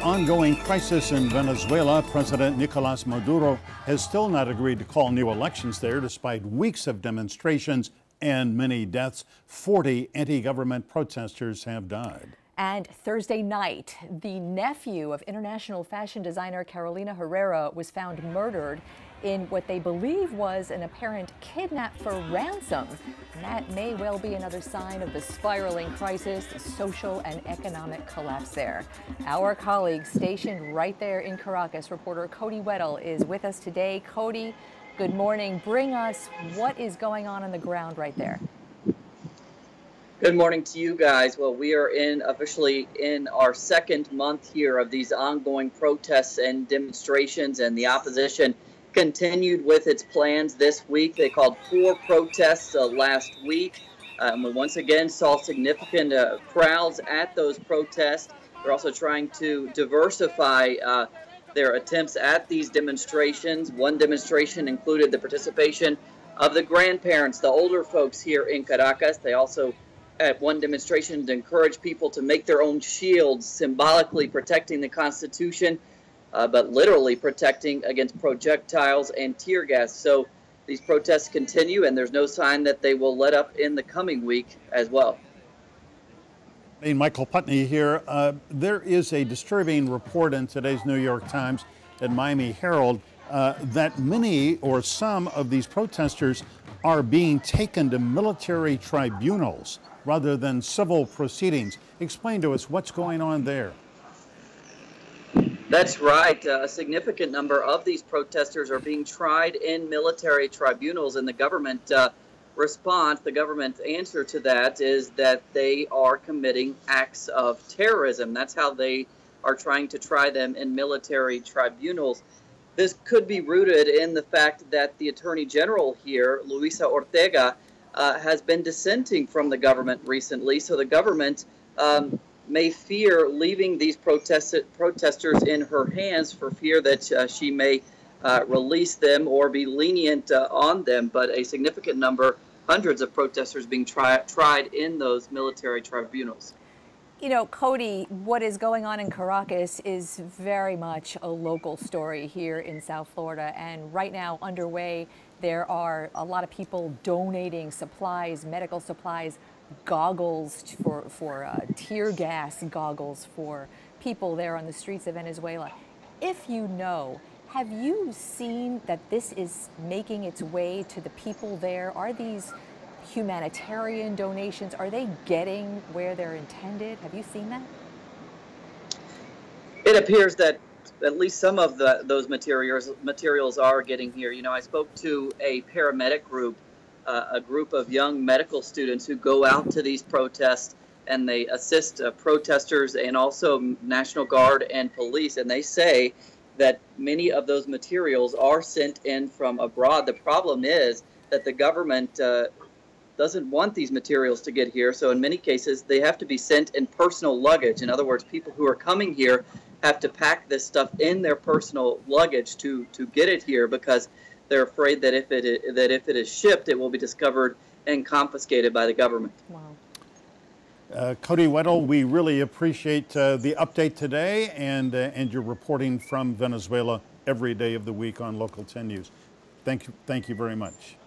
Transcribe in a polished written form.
ongoing crisis in Venezuela, President Nicolas Maduro has still not agreed to call new elections there despite weeks of demonstrations and many deaths. 40 anti-government protesters have died. And Thursday night, the nephew of international fashion designer Carolina Herrera was found murdered in what they believe was an apparent kidnap for ransom. And that may well be another sign of the spiraling crisis, the social and economic collapse there. Our colleague stationed right there in Caracas, reporter Cody Weddle, is with us today. Cody, good morning. Bring us what is going on the ground right there. Good morning to you guys. Well, we are officially in our second month here of these ongoing protests and demonstrations, and the opposition continued with its plans this week. They called 4 protests last week. We once again saw significant crowds at those protests. They're also trying to diversify their attempts at these demonstrations. One demonstration included the participation of the grandparents, the older folks here in Caracas. They also at one demonstration to encourage people to make their own shields, symbolically protecting the Constitution, but literally protecting against projectiles and tear gas. So these protests continue, and there's no sign that they will let up in the coming week as well. Hey, Michael Putney here. There is a disturbing report in today's New York Times and Miami Herald that many or some of these protesters are being taken to military tribunals rather than civil proceedings. Explain to us what's going on there. That's right. A significant number of these protesters are being tried in military tribunals, and the government response, the government's answer to that is that they are committing acts of terrorism. That's how they are trying to try them in military tribunals. This could be rooted in the fact that the Attorney General here, Luisa Ortega, has been dissenting from the government recently. So the government may fear leaving these protesters in her hands for fear that she may release them or be lenient on them. But a significant number, hundreds of protesters being tried in those military tribunals. You know, Cody, what is going on in Caracas is very much a local story here in South Florida. And right now underway, there are a lot of people donating supplies, medical supplies, goggles for tear gas goggles for people there on the streets of Venezuela. If you know, have you seen that this is making its way to the people there? Are these humanitarian donations, are they getting where they're intended? Have you seen that? It appears that at least some of those materials are getting here. You know, I spoke to a paramedic group, a group of young medical students who go out to these protests, and they assist protesters and also National Guard and police, and they say that many of those materials are sent in from abroad. The problem is that the government doesn't want these materials to get here, so in many cases they have to be sent in personal luggage. In other words, people who are coming here have to pack this stuff in their personal luggage to get it here, because they're afraid that if it is shipped, it will be discovered and confiscated by the government. Wow. Cody Weddle, we really appreciate the update today and your reporting from Venezuela every day of the week on Local 10 News. Thank you very much.